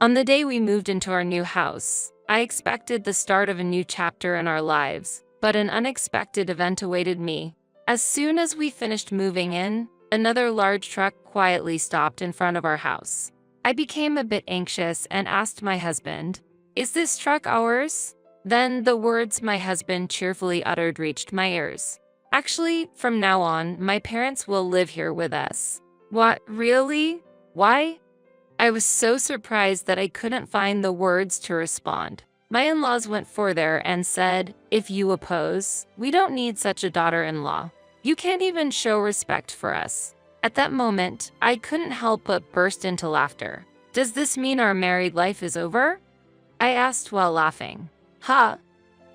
On the day we moved into our new house, I expected the start of a new chapter in our lives, but an unexpected event awaited me. As soon as we finished moving in, another large truck quietly stopped in front of our house. I became a bit anxious and asked my husband, "Is this truck ours?" Then the words my husband cheerfully uttered reached my ears. "Actually, from now on, my parents will live here with us." What, really? Why? I was so surprised that I couldn't find the words to respond. My in-laws went further and said, "If you oppose, we don't need such a daughter-in-law. You can't even show respect for us." At that moment, I couldn't help but burst into laughter. "Does this mean our married life is over?" I asked while laughing. "Huh?"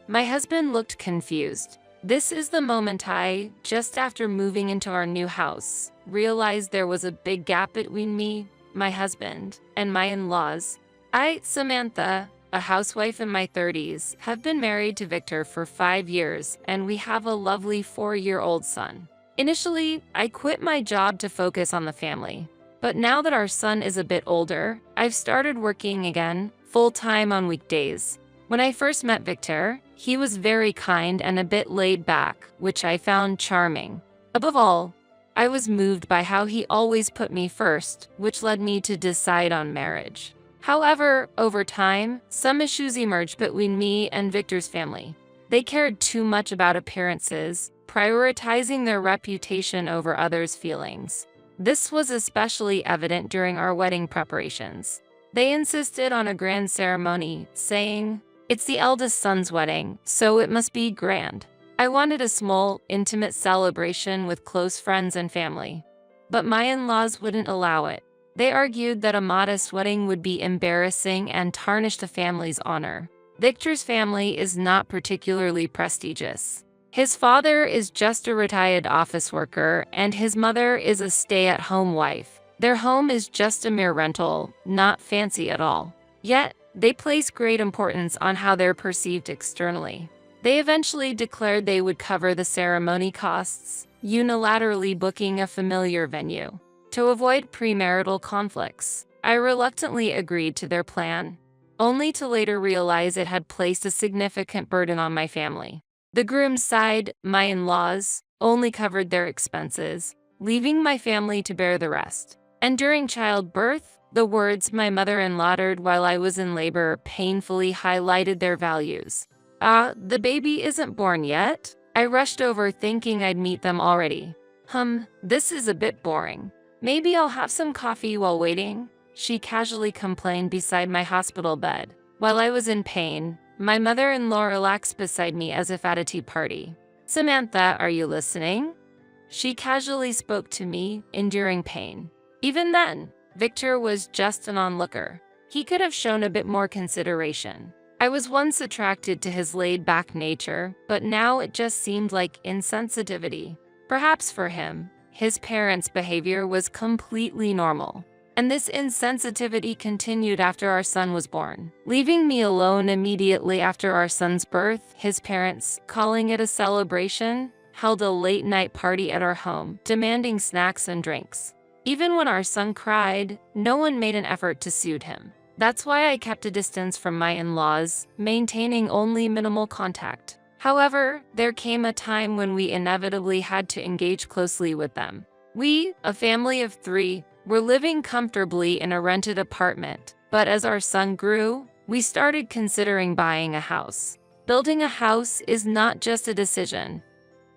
My husband looked confused. This is the moment I, just after moving into our new house, realized there was a big gap between me, my husband, and my in-laws. I, Samantha, a housewife in my 30s, have been married to Victor for 5 years, and we have a lovely 4-year-old son. Initially, I quit my job to focus on the family. But now that our son is a bit older, I've started working again, full-time on weekdays. When I first met Victor, he was very kind and a bit laid back, which I found charming. Above all, I was moved by how he always put me first, which led me to decide on marriage. However, over time, some issues emerged between me and Victor's family. They cared too much about appearances, prioritizing their reputation over others' feelings. This was especially evident during our wedding preparations. They insisted on a grand ceremony, saying, "It's the eldest son's wedding, so it must be grand." I wanted a small, intimate celebration with close friends and family. But my in-laws wouldn't allow it. They argued that a modest wedding would be embarrassing and tarnish the family's honor. Victor's family is not particularly prestigious. His father is just a retired office worker, and his mother is a stay-at-home wife. Their home is just a mere rental, not fancy at all. Yet, they place great importance on how they're perceived externally. They eventually declared they would cover the ceremony costs, unilaterally booking a familiar venue. To avoid premarital conflicts, I reluctantly agreed to their plan, only to later realize it had placed a significant burden on my family. The groom's side, my in-laws, only covered their expenses, leaving my family to bear the rest. And during childbirth, the words my mother-in-law uttered while I was in labor painfully highlighted their values. The baby isn't born yet." I rushed over thinking I'd meet them already. This is a bit boring. Maybe I'll have some coffee while waiting," she casually complained beside my hospital bed. While I was in pain, my mother-in-law relaxed beside me as if at a tea party. "Samantha, are you listening?" She casually spoke to me, enduring pain. Even then, Victor was just an onlooker. He could have shown a bit more consideration. I was once attracted to his laid-back nature, but now it just seemed like insensitivity. Perhaps for him, his parents' behavior was completely normal. And this insensitivity continued after our son was born. Leaving me alone immediately after our son's birth, his parents, calling it a celebration, held a late-night party at our home, demanding snacks and drinks. Even when our son cried, no one made an effort to soothe him. That's why I kept a distance from my in-laws, maintaining only minimal contact. However, there came a time when we inevitably had to engage closely with them. We, a family of 3, were living comfortably in a rented apartment, but as our son grew, we started considering buying a house. Building a house is not just a decision.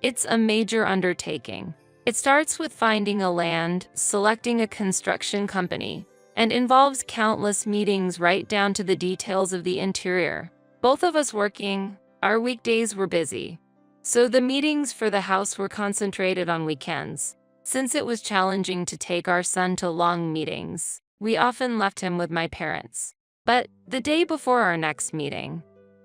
It's a major undertaking. It starts with finding a land, selecting a construction company, and involves countless meetings right down to the details of the interior. Both of us working, our weekdays were busy. So the meetings for the house were concentrated on weekends. Since it was challenging to take our son to long meetings, we often left him with my parents. But the day before our next meeting,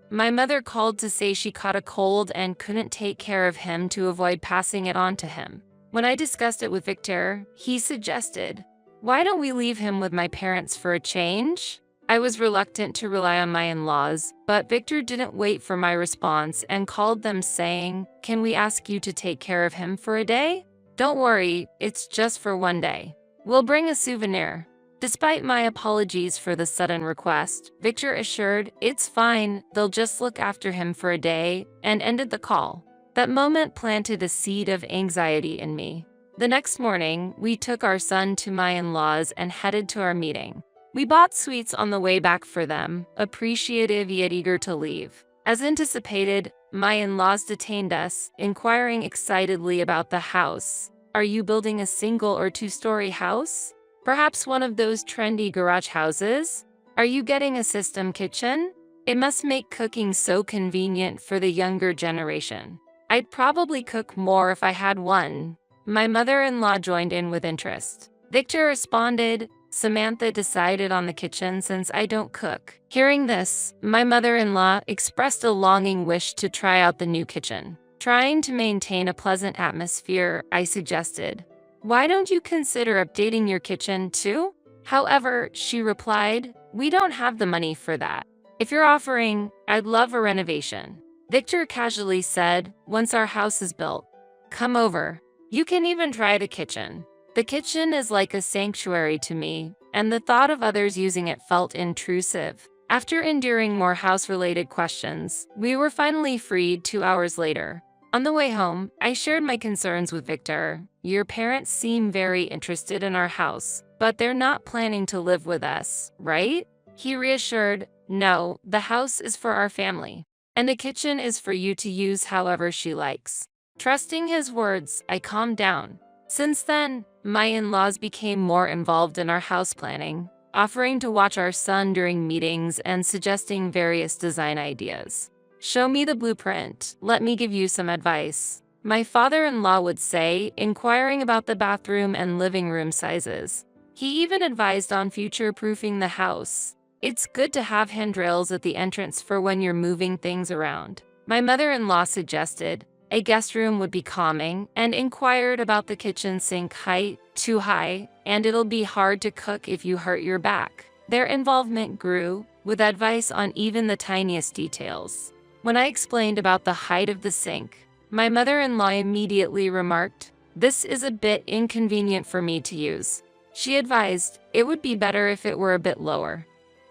my mother called to say she caught a cold and couldn't take care of him to avoid passing it on to him. When I discussed it with Victor, he suggested, "Why don't we leave him with my parents for a change?" I was reluctant to rely on my in-laws, but Victor didn't wait for my response and called them saying, "Can we ask you to take care of him for a day? Don't worry, it's just for one day. We'll bring a souvenir." Despite my apologies for the sudden request, Victor assured, "It's fine, they'll just look after him for a day," and ended the call. That moment planted a seed of anxiety in me. The next morning, we took our son to my in-laws and headed to our meeting. We bought sweets on the way back for them, appreciative yet eager to leave. As anticipated, my in-laws detained us, inquiring excitedly about the house. "Are you building a single or two-story house? Perhaps one of those trendy garage houses? Are you getting a system kitchen? It must make cooking so convenient for the younger generation. I'd probably cook more if I had one." My mother-in-law joined in with interest. Victor responded, "Samantha decided on the kitchen since I don't cook." Hearing this, my mother-in-law expressed a longing wish to try out the new kitchen. Trying to maintain a pleasant atmosphere, I suggested, "Why don't you consider updating your kitchen too?" However, she replied, "We don't have the money for that. If you're offering, I'd love a renovation." Victor casually said, "Once our house is built, come over. You can even try the kitchen." The kitchen is like a sanctuary to me, and the thought of others using it felt intrusive. After enduring more house-related questions, we were finally freed 2 hours later. On the way home, I shared my concerns with Victor. "Your parents seem very interested in our house, but they're not planning to live with us, right?" He reassured, "No, the house is for our family, and the kitchen is for you to use however she likes." Trusting his words, I calmed down. Since then, my in-laws became more involved in our house planning, offering to watch our son during meetings and suggesting various design ideas. "Show me the blueprint, let me give you some advice," my father-in-law would say, inquiring about the bathroom and living room sizes. He even advised on future-proofing the house. "It's good to have handrails at the entrance for when you're moving things around." My mother-in-law suggested a guest room would be calming and inquired about the kitchen sink height, too high, and it'll be hard to cook if you hurt your back. Their involvement grew, with advice on even the tiniest details. When I explained about the height of the sink, my mother-in-law immediately remarked, "This is a bit inconvenient for me to use." She advised, "It would be better if it were a bit lower."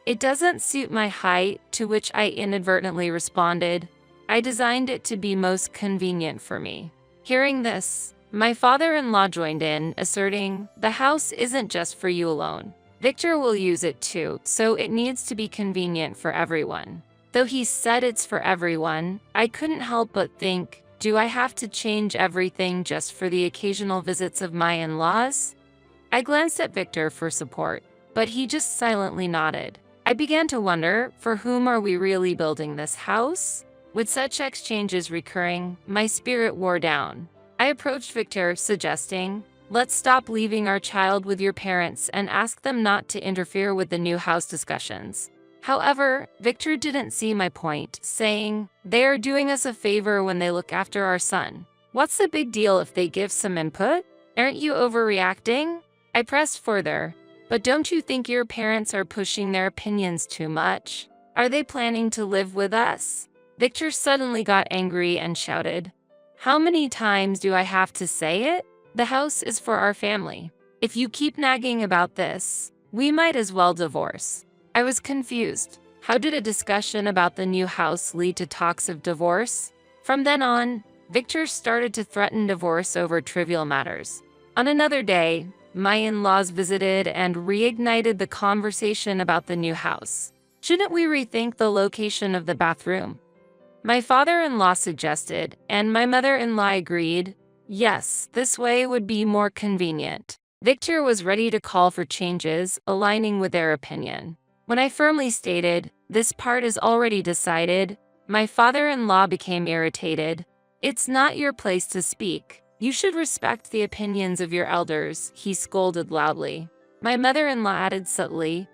"It doesn't suit my height," to which I inadvertently responded, "I designed it to be most convenient for me." Hearing this, my father-in-law joined in, asserting, "The house isn't just for you alone. Victor will use it too, so it needs to be convenient for everyone." Though he said it's for everyone, I couldn't help but think, do I have to change everything just for the occasional visits of my in-laws? I glanced at Victor for support, but he just silently nodded. I began to wonder, for whom are we really building this house? With such exchanges recurring, my spirit wore down. I approached Victor, suggesting, "Let's stop leaving our child with your parents and ask them not to interfere with the new house discussions." However, Victor didn't see my point, saying, "They are doing us a favor when they look after our son. What's the big deal if they give some input? Aren't you overreacting?" I pressed further, "But don't you think your parents are pushing their opinions too much? Are they planning to live with us?" Victor suddenly got angry and shouted, "How many times do I have to say it? The house is for our family. If you keep nagging about this, we might as well divorce." I was confused. How did a discussion about the new house lead to talks of divorce? From then on, Victor started to threaten divorce over trivial matters. On another day, my in-laws visited and reignited the conversation about the new house. "Shouldn't we rethink the location of the bathroom?" my father-in-law suggested, and my mother-in-law agreed. Yes, this way would be more convenient. Victor was ready to call for changes, aligning with their opinion. When I firmly stated, "This part is already decided," my father-in-law became irritated. "It's not your place to speak. You should respect the opinions of your elders," he scolded loudly. My mother-in-law added subtly,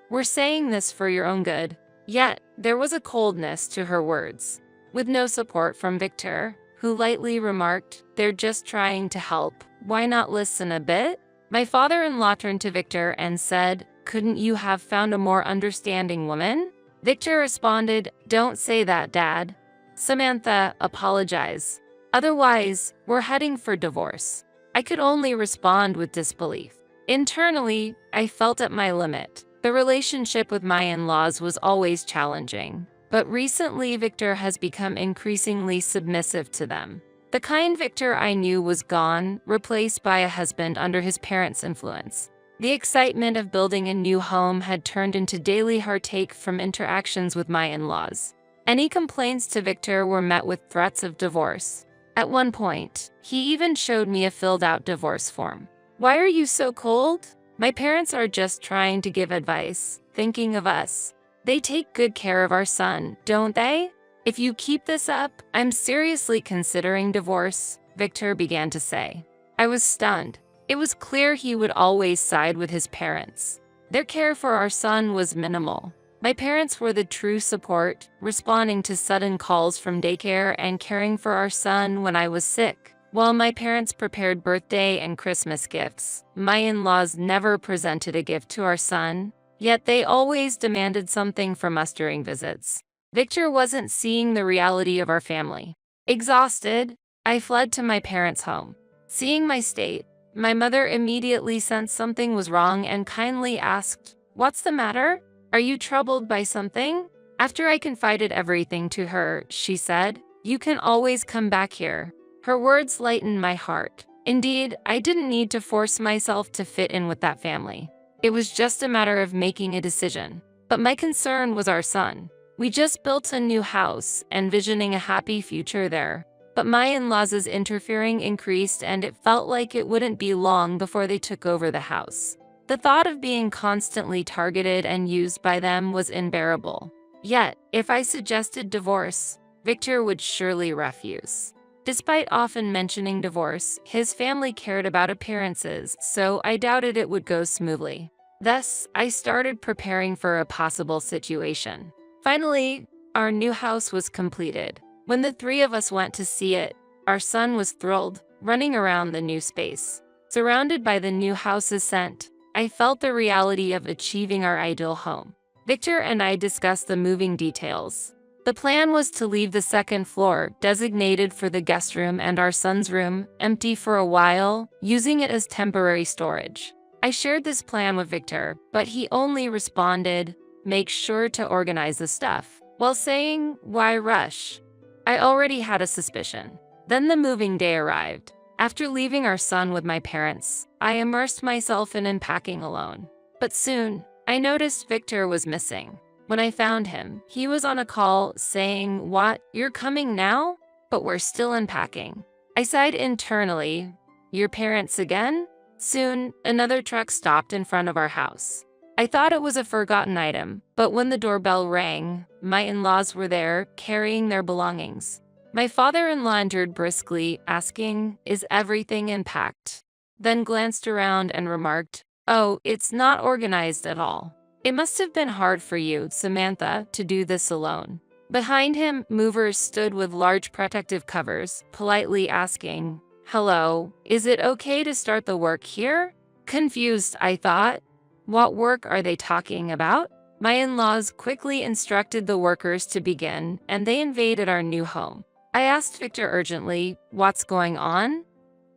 "We're saying this for your own good." Yet, there was a coldness to her words. With no support from Victor, who lightly remarked, "They're just trying to help. Why not listen a bit?" My father-in-law turned to Victor and said, "Couldn't you have found a more understanding woman?" Victor responded, "Don't say that, Dad. Samantha, apologize. Otherwise, we're heading for divorce." I could only respond with disbelief. Internally, I felt at my limit. The relationship with my in-laws was always challenging, but recently Victor has become increasingly submissive to them. The kind Victor I knew was gone, replaced by a husband under his parents' influence. The excitement of building a new home had turned into daily heartache from interactions with my in-laws. Any complaints to Victor were met with threats of divorce. At one point, he even showed me a filled-out divorce form. "Why are you so cold?" "My parents are just trying to give advice, thinking of us. They take good care of our son, don't they? If you keep this up, I'm seriously considering divorce," Victor began to say. I was stunned. It was clear he would always side with his parents. Their care for our son was minimal. My parents were the true support, responding to sudden calls from daycare and caring for our son when I was sick. While my parents prepared birthday and Christmas gifts, my in-laws never presented a gift to our son, yet they always demanded something from us during visits. Victor wasn't seeing the reality of our family. Exhausted, I fled to my parents' home. Seeing my state, my mother immediately sensed something was wrong and kindly asked, "What's the matter? Are you troubled by something?" After I confided everything to her, she said, "You can always come back here." Her words lightened my heart. Indeed, I didn't need to force myself to fit in with that family. It was just a matter of making a decision. But my concern was our son. We just built a new house, envisioning a happy future there. But my in-laws' interfering increased, and it felt like it wouldn't be long before they took over the house. The thought of being constantly targeted and used by them was unbearable. Yet, if I suggested divorce, Victor would surely refuse. Despite often mentioning divorce, his family cared about appearances, so I doubted it would go smoothly. Thus, I started preparing for a possible situation. Finally, our new house was completed. When the three of us went to see it, our son was thrilled, running around the new space. Surrounded by the new house's scent, I felt the reality of achieving our ideal home. Victor and I discussed the moving details. The plan was to leave the second floor, designated for the guest room and our son's room, empty for a while, using it as temporary storage. I shared this plan with Victor, but he only responded, "Make sure to organize the stuff," while saying, "Why rush?" I already had a suspicion. Then the moving day arrived. After leaving our son with my parents, I immersed myself in unpacking alone. But soon, I noticed Victor was missing. When I found him, he was on a call saying, "What, you're coming now? But we're still unpacking." I sighed internally. "Your parents again?" Soon, another truck stopped in front of our house. I thought it was a forgotten item, but when the doorbell rang, my in-laws were there, carrying their belongings. My father-in-law entered briskly, asking, "Is everything unpacked?" Then glanced around and remarked, "Oh, it's not organized at all. It must have been hard for you, Samantha, to do this alone." Behind him, movers stood with large protective covers, politely asking, "Hello, is it okay to start the work here?" Confused, I thought. What work are they talking about? My in-laws quickly instructed the workers to begin, and they invaded our new home. I asked Victor urgently, "What's going on?"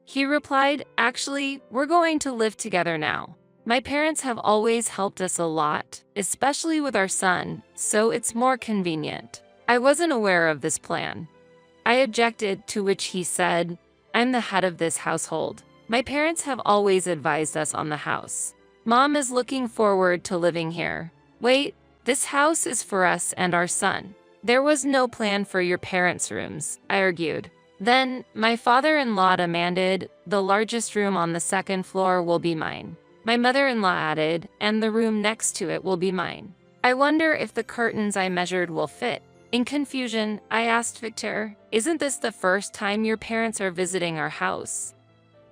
He replied, "Actually, we're going to live together now. My parents have always helped us a lot, especially with our son, so it's more convenient." I wasn't aware of this plan. I objected, to which he said, "I'm the head of this household. My parents have always advised us on the house. Mom is looking forward to living here." "Wait, this house is for us and our son. There was no plan for your parents' rooms," I argued. Then, my father-in-law demanded, "The largest room on the second floor will be mine." My mother-in-law added, "And the room next to it will be mine. I wonder if the curtains I measured will fit." In confusion, I asked Victor, "Isn't this the first time your parents are visiting our house?"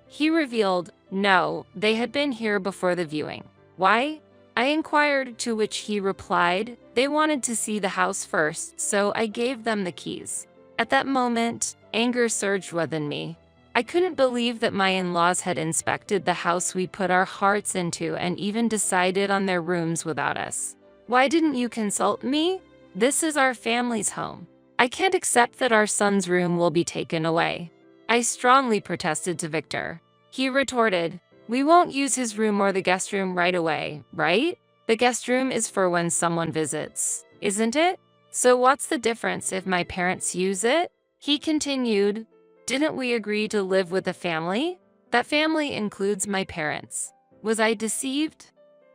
He revealed, no, they had been here before the viewing. "Why?" I inquired, to which he replied, "They wanted to see the house first, so I gave them the keys." At that moment, anger surged within me. I couldn't believe that my in-laws had inspected the house we put our hearts into and even decided on their rooms without us. "Why didn't you consult me? This is our family's home. I can't accept that our son's room will be taken away." I strongly protested to Victor. He retorted, We won't use his room or the guest room right away, right? The guest room is for when someone visits, isn't it? So what's the difference if my parents use it? He continued, didn't we agree to live with a family? That family includes my parents. Was I deceived?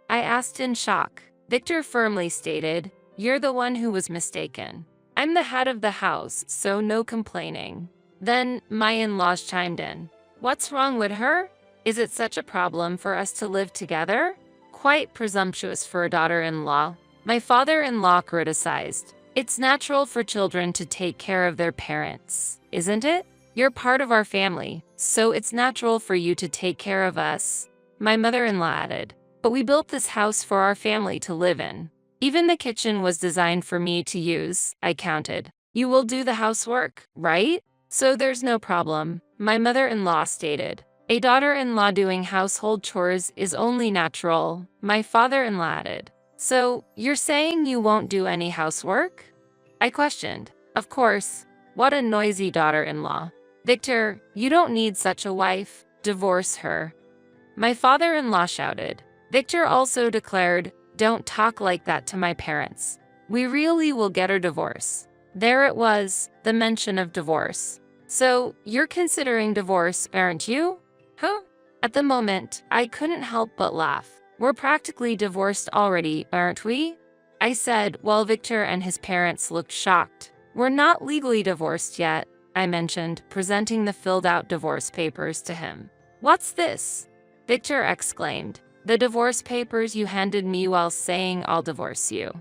I asked in shock. Victor firmly stated, you're the one who was mistaken. I'm the head of the house, so no complaining. Then my in-laws chimed in. What's wrong with her? Is it such a problem for us to live together? Quite presumptuous for a daughter-in-law. My father-in-law criticized. It's natural for children to take care of their parents, isn't it? You're part of our family, so it's natural for you to take care of us. My mother-in-law added. But we built this house for our family to live in. Even the kitchen was designed for me to use, I counted. You will do the housework, right? So there's no problem, my mother-in-law stated. A daughter-in-law doing household chores is only natural, my father-in-law added. So, you're saying you won't do any housework? I questioned. Of course. What a noisy daughter-in-law. Victor, you don't need such a wife. Divorce her. My father-in-law shouted. Victor also declared, don't talk like that to my parents. We really will get a divorce. There it was, the mention of divorce. So, you're considering divorce, aren't you? Huh? At the moment, I couldn't help but laugh. We're practically divorced already, aren't we? I said, while Victor and his parents looked shocked. We're not legally divorced yet, I mentioned, presenting the filled-out divorce papers to him. What's this? Victor exclaimed. The divorce papers you handed me while saying I'll divorce you.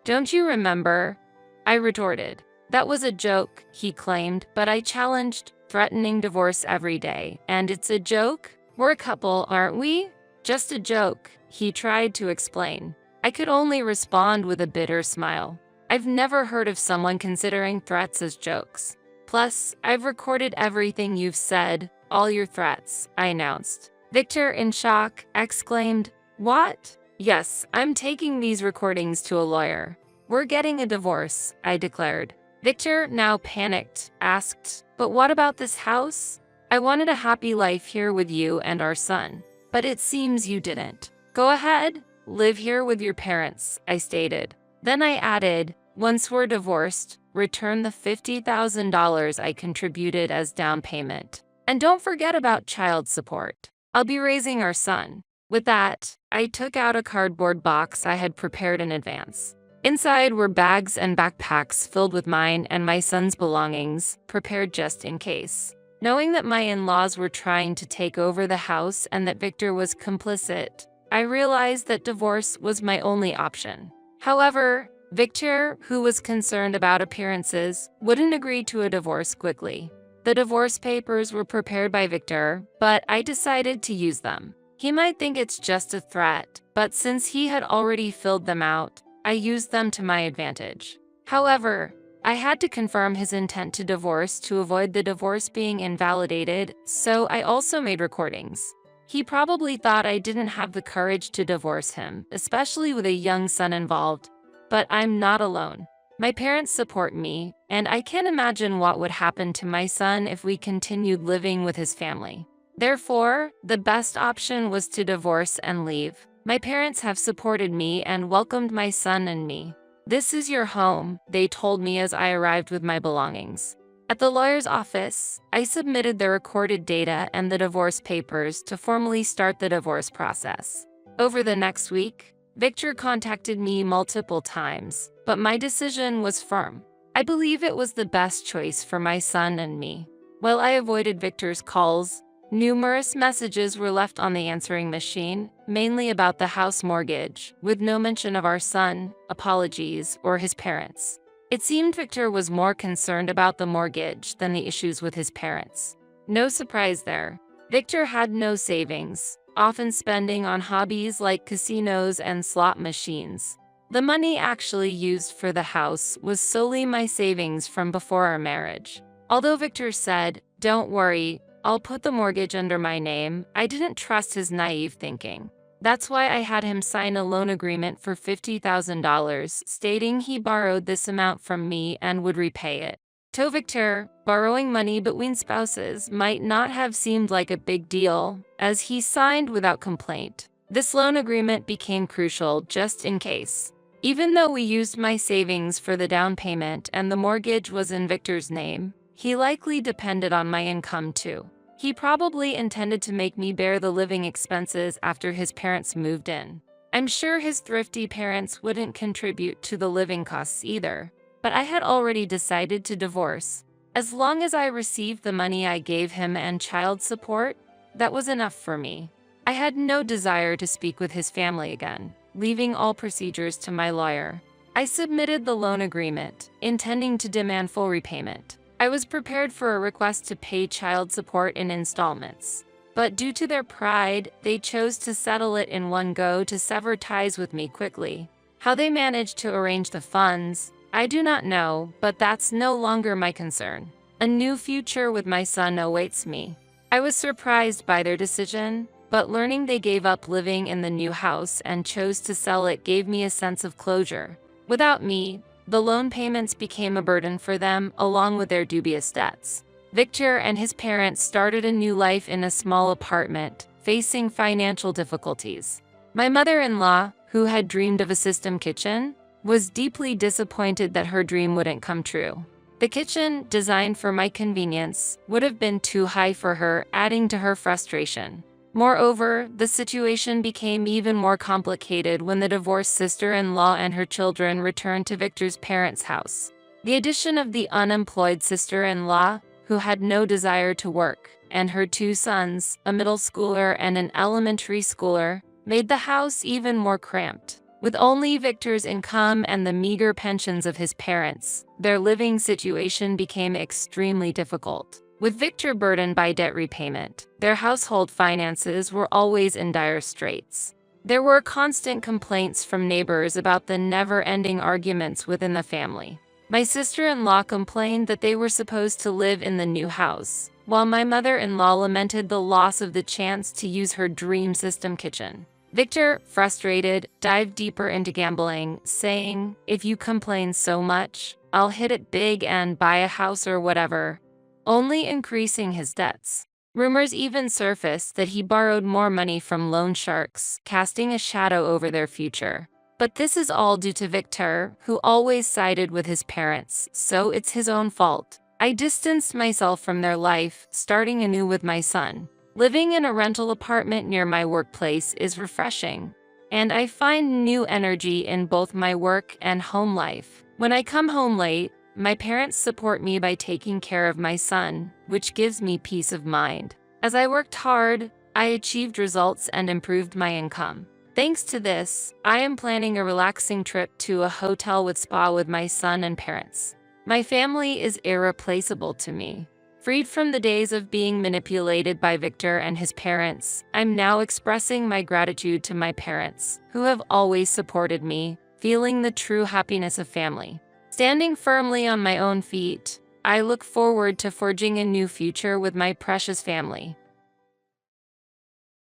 Don't you remember? I retorted. That was a joke, he claimed, but I challenged, threatening divorce every day. And it's a joke? We're a couple, aren't we? Just a joke, he tried to explain. I could only respond with a bitter smile. I've never heard of someone considering threats as jokes. Plus, I've recorded everything you've said, all your threats, I announced. Victor, in shock, exclaimed, What? Yes, I'm taking these recordings to a lawyer. We're getting a divorce, I declared. Victor, now panicked, asked, But what about this house? I wanted a happy life here with you and our son. But it seems you didn't. Go ahead, live here with your parents, I stated. Then I added, once we're divorced, return the $50,000 I contributed as down payment. And don't forget about child support. I'll be raising our son. With that, I took out a cardboard box I had prepared in advance. Inside were bags and backpacks filled with mine and my son's belongings, prepared just in case. Knowing that my in-laws were trying to take over the house and that Victor was complicit, I realized that divorce was my only option. However, Victor, who was concerned about appearances, wouldn't agree to a divorce quickly. The divorce papers were prepared by Victor, but I decided to use them. He might think it's just a threat, but since he had already filled them out, I used them to my advantage. However, I had to confirm his intent to divorce to avoid the divorce being invalidated, so I also made recordings. He probably thought I didn't have the courage to divorce him, especially with a young son involved. But I'm not alone. My parents support me, and I can't imagine what would happen to my son if we continued living with his family. Therefore, the best option was to divorce and leave. My parents have supported me and welcomed my son and me. This is your home, they told me as I arrived with my belongings. At the lawyer's office, I submitted the recorded data and the divorce papers to formally start the divorce process. Over the next week, Victor contacted me multiple times, but my decision was firm. I believe it was the best choice for my son and me. While I avoided Victor's calls, numerous messages were left on the answering machine, mainly about the house mortgage, with no mention of our son, apologies, or his parents. It seemed Victor was more concerned about the mortgage than the issues with his parents. No surprise there. Victor had no savings, often spending on hobbies like casinos and slot machines. The money actually used for the house was solely my savings from before our marriage. Although Victor said, "Don't worry, I'll put the mortgage under my name," I didn't trust his naive thinking. That's why I had him sign a loan agreement for $50,000, stating he borrowed this amount from me and would repay it. To Victor, borrowing money between spouses might not have seemed like a big deal, as he signed without complaint. This loan agreement became crucial just in case. Even though we used my savings for the down payment and the mortgage was in Victor's name, he likely depended on my income too. He probably intended to make me bear the living expenses after his parents moved in. I'm sure his thrifty parents wouldn't contribute to the living costs either, but I had already decided to divorce. As long as I received the money I gave him and child support, that was enough for me. I had no desire to speak with his family again, leaving all procedures to my lawyer. I submitted the loan agreement, intending to demand full repayment. I was prepared for a request to pay child support in installments. But due to their pride, they chose to settle it in one go to sever ties with me quickly. How they managed to arrange the funds, I do not know, but that's no longer my concern. A new future with my son awaits me. I was surprised by their decision, but learning they gave up living in the new house and chose to sell it gave me a sense of closure. Without me, the loan payments became a burden for them, along with their dubious debts. Victor and his parents started a new life in a small apartment, facing financial difficulties. My mother-in-law, who had dreamed of a system kitchen, was deeply disappointed that her dream wouldn't come true. The kitchen, designed for my convenience, would have been too high for her, adding to her frustration. Moreover, the situation became even more complicated when the divorced sister-in-law and her children returned to Victor's parents' house. The addition of the unemployed sister-in-law, who had no desire to work, and her two sons, a middle schooler and an elementary schooler, made the house even more cramped. With only Victor's income and the meager pensions of his parents, their living situation became extremely difficult. With Victor burdened by debt repayment, their household finances were always in dire straits. There were constant complaints from neighbors about the never-ending arguments within the family. My sister-in-law complained that they were supposed to live in the new house, while my mother-in-law lamented the loss of the chance to use her dream system kitchen. Victor, frustrated, dived deeper into gambling, saying, "If you complain so much, I'll hit it big and buy a house or whatever," only increasing his debts. Rumors even surfaced that he borrowed more money from loan sharks, casting a shadow over their future. But this is all due to Victor, who always sided with his parents, so it's his own fault. I distanced myself from their life, starting anew with my son. Living in a rental apartment near my workplace is refreshing, and I find new energy in both my work and home life. When I come home late, my parents support me by taking care of my son, which gives me peace of mind. As I worked hard, I achieved results and improved my income. Thanks to this, I am planning a relaxing trip to a hotel with spa with my son and parents. My family is irreplaceable to me. Freed from the days of being manipulated by Victor and his parents, I'm now expressing my gratitude to my parents, who have always supported me, feeling the true happiness of family. Standing firmly on my own feet, I look forward to forging a new future with my precious family.